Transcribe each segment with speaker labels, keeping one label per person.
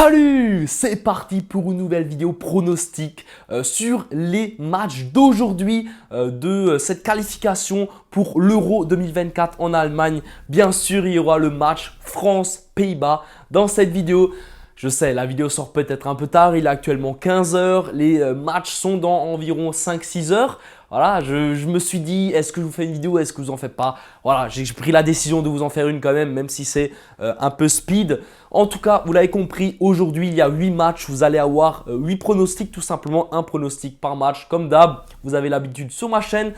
Speaker 1: Salut, c'est parti pour une nouvelle vidéo pronostic sur les matchs d'aujourd'hui de cette qualification pour l'Euro 2024 en Allemagne. Bien sûr, il y aura le match France-Pays-Bas dans cette vidéo. Je sais, la vidéo sort peut-être un peu tard, il est actuellement 15 h, les matchs sont dans environ 5-6 heures. Voilà, je me suis dit, est-ce que je vous fais une vidéo, est-ce que vous en faites pas? Voilà, j'ai pris la décision de vous en faire une quand même si c'est un peu speed. En tout cas, vous l'avez compris, aujourd'hui, il y a 8 matchs. Vous allez avoir 8 pronostics, tout simplement un pronostic par match. Comme d'hab, vous avez l'habitude sur ma chaîne.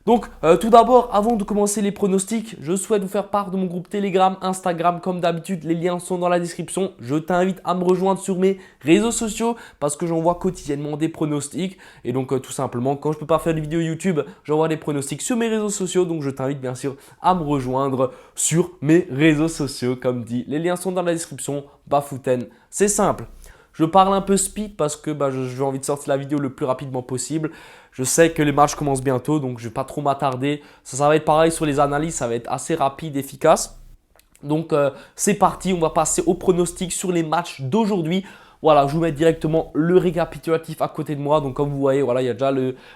Speaker 1: Donc, tout d'abord, avant de commencer les pronostics, je souhaite vous faire part de mon groupe Telegram, Instagram, comme d'habitude, les liens sont dans la description. Je t'invite à me rejoindre sur mes réseaux sociaux parce que j'envoie quotidiennement des pronostics. Et donc, tout simplement, quand je ne peux pas faire de vidéos YouTube, j'envoie des pronostics sur mes réseaux sociaux. Donc, je t'invite bien sûr à me rejoindre sur mes réseaux sociaux, comme dit. Les liens sont dans la description. Bafouten, c'est simple. Je parle un peu speed parce que j'ai envie de sortir la vidéo le plus rapidement possible. Je sais que les matchs commencent bientôt, donc je ne vais pas trop m'attarder. Ça va être pareil sur les analyses, ça va être assez rapide, efficace. Donc c'est parti, on va passer au pronostic sur les matchs d'aujourd'hui. Voilà, je vous mets directement le récapitulatif à côté de moi. Donc comme vous voyez, voilà, il y a déjà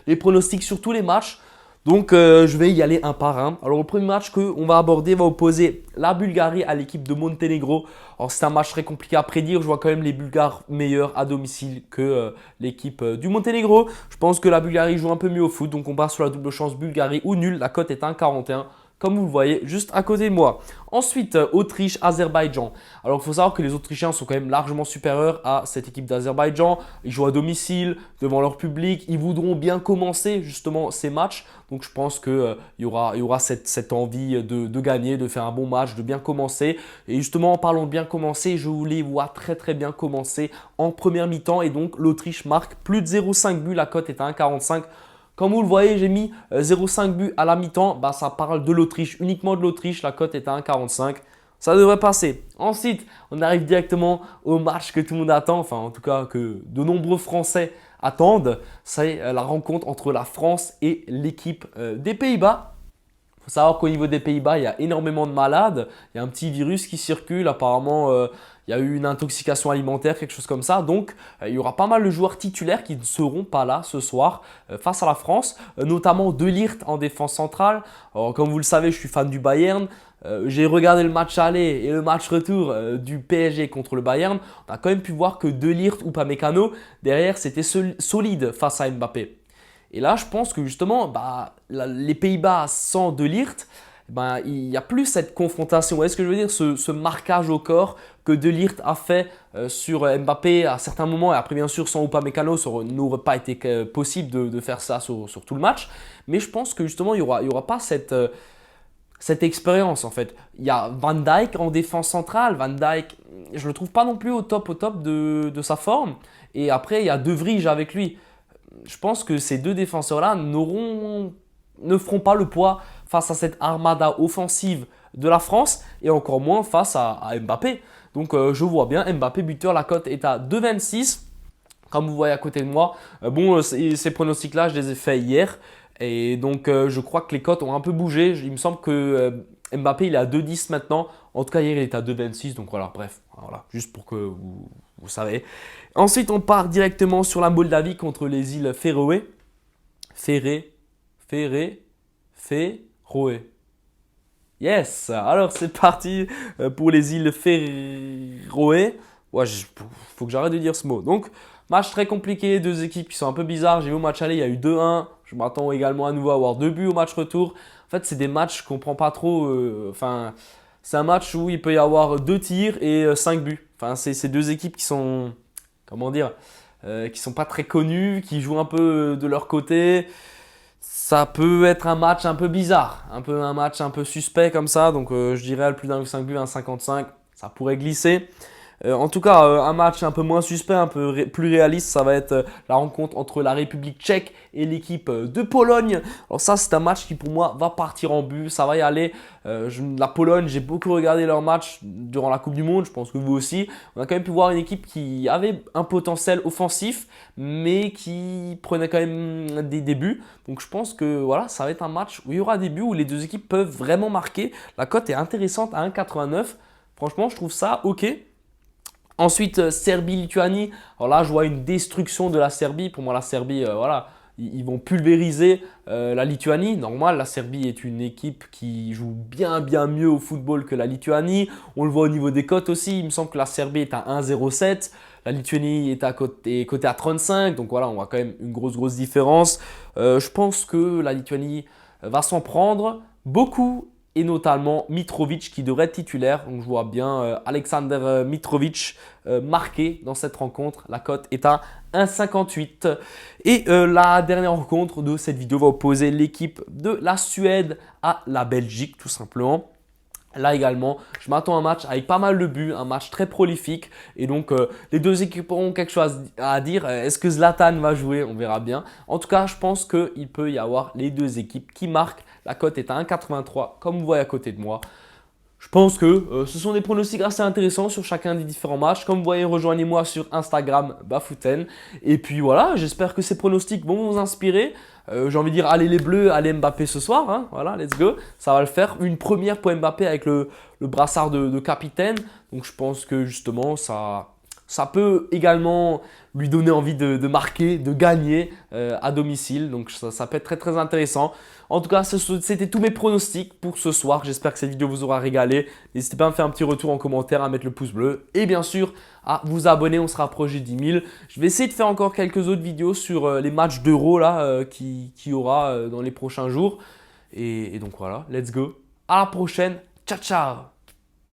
Speaker 1: les pronostics sur tous les matchs. Donc, je vais y aller un par un. Alors, le premier match qu'on va aborder va opposer la Bulgarie à l'équipe de Monténégro. Alors, c'est un match très compliqué à prédire. Je vois quand même les Bulgares meilleurs à domicile que l'équipe du Monténégro. Je pense que la Bulgarie joue un peu mieux au foot. Donc, on part sur la double chance Bulgarie ou nul. La cote est 1,41. Comme vous le voyez, juste à côté de moi. Ensuite, Autriche, Azerbaïdjan. Alors, il faut savoir que les Autrichiens sont quand même largement supérieurs à cette équipe d'Azerbaïdjan. Ils jouent à domicile, devant leur public. Ils voudront bien commencer justement ces matchs. Donc, je pense qu'il y aura cette envie de gagner, de faire un bon match, de bien commencer. Et justement, en parlant de bien commencer, je voulais voir très bien commencer en première mi-temps. Et donc, l'Autriche marque plus de 0,5 buts. La cote est à 1,45. Comme vous le voyez, j'ai mis 0,5 buts à la mi-temps. Ça parle de l'Autriche, uniquement de l'Autriche. La cote est à 1,45. Ça devrait passer. Ensuite, on arrive directement au match que tout le monde attend. Enfin, en tout cas, que de nombreux Français attendent. C'est la rencontre entre la France et l'équipe des Pays-Bas. Il faut savoir qu'au niveau des Pays-Bas, il y a énormément de malades. Il y a un petit virus qui circule. Apparemment, il y a eu une intoxication alimentaire, quelque chose comme ça. Donc, il y aura pas mal de joueurs titulaires qui ne seront pas là ce soir face à la France. Notamment De Ligt en défense centrale. Alors, comme vous le savez, je suis fan du Bayern. J'ai regardé le match aller et le match retour du PSG contre le Bayern. On a quand même pu voir que De Ligt ou Upamecano, derrière, c'était solide face à Mbappé. Et là, je pense que justement, les Pays-Bas sans De Ligt, il n'y a plus cette confrontation. Est-ce que je veux dire ce marquage au corps que De Ligt a fait sur Mbappé à certains moments. Et après, bien sûr, sans Upamecano, ça n'aurait pas été possible de faire ça sur tout le match. Mais je pense que justement, il n'y aura pas cette expérience en fait. Il y a Van Dijk en défense centrale. Van Dijk, je ne le trouve pas non plus au top de sa forme. Et après, il y a De Vrij avec lui. Je pense que ces deux défenseurs-là ne feront pas le poids face à cette armada offensive de la France et encore moins face à Mbappé. Donc je vois bien, Mbappé buteur, la cote est à 2,26. Comme vous voyez à côté de moi. Ces pronostics-là, je les ai faits hier. Et donc je crois que les cotes ont un peu bougé. Il me semble que Mbappé il est à 2,10 maintenant. En tout cas, hier il était à 2,26. Donc voilà, bref, voilà, juste pour que vous savez. Ensuite, on part directement sur la Moldavie contre les îles Féroé. Féroé. Yes! Alors, c'est parti pour les îles Féroé. Ouais, faut que j'arrête de dire ce mot. Donc, match très compliqué, deux équipes qui sont un peu bizarres. J'ai vu au match aller, il y a eu 2-1. Je m'attends également à nouveau à avoir 2 buts au match retour. En fait, c'est des matchs, je ne comprends pas trop. C'est un match où il peut y avoir 2 tirs et 5 buts. Enfin, c'est deux équipes qui sont, comment dire, qui sont pas très connues, qui jouent un peu de leur côté. Ça peut être un match un peu bizarre, un match un peu suspect comme ça. Donc, je dirais le plus d'1,5 buts, 1,55, ça pourrait glisser. En tout cas, un match un peu moins suspect, un peu plus réaliste, ça va être la rencontre entre la République tchèque et l'équipe de Pologne. Alors ça, c'est un match qui pour moi va partir en but, ça va y aller. La Pologne, j'ai beaucoup regardé leur match durant la Coupe du Monde, je pense que vous aussi. On a quand même pu voir une équipe qui avait un potentiel offensif, mais qui prenait quand même des buts. Donc je pense que voilà, ça va être un match où il y aura des buts, où les deux équipes peuvent vraiment marquer. La cote est intéressante à 1,89. Franchement, je trouve ça ok. Ensuite, Serbie-Lituanie. Alors là, je vois une destruction de la Serbie. Pour moi, la Serbie, voilà, ils vont pulvériser la Lituanie. Normal, la Serbie est une équipe qui joue bien mieux au football que la Lituanie. On le voit au niveau des cotes aussi. Il me semble que la Serbie est à 1,07. La Lituanie est cotée à 35. Donc voilà, on voit quand même une grosse différence. Je pense que la Lituanie va s'en prendre beaucoup. Et notamment Mitrovic qui devrait être titulaire. Donc je vois bien Alexander Mitrovic marqué dans cette rencontre. La cote est à 1,58. Et la dernière rencontre de cette vidéo va opposer l'équipe de la Suède à la Belgique tout simplement. Là également, je m'attends à un match avec pas mal de buts, un match très prolifique. Et donc, les deux équipes auront quelque chose à dire. Est-ce que Zlatan va jouer? On verra bien. En tout cas, je pense qu'il peut y avoir les deux équipes qui marquent. La cote est à 1,83 comme vous voyez à côté de moi. Je pense que ce sont des pronostics assez intéressants sur chacun des différents matchs. Comme vous voyez, rejoignez-moi sur Instagram, Bafouten. Et puis voilà, j'espère que ces pronostics vont vous inspirer. J'ai envie de dire, allez les Bleus, allez Mbappé ce soir. Hein. Voilà, let's go. Ça va le faire. Une première pour Mbappé avec le brassard de capitaine. Donc je pense que justement, ça peut également lui donner envie de marquer, de gagner à domicile. Donc ça peut être très intéressant. En tout cas, c'était tous mes pronostics pour ce soir. J'espère que cette vidéo vous aura régalé. N'hésitez pas à me faire un petit retour en commentaire, à mettre le pouce bleu et bien sûr à vous abonner. On se rapproche des 10 000. Je vais essayer de faire encore quelques autres vidéos sur les matchs d'Euro qu'il y aura dans les prochains jours. Et donc voilà, let's go. À la prochaine. Ciao, ciao.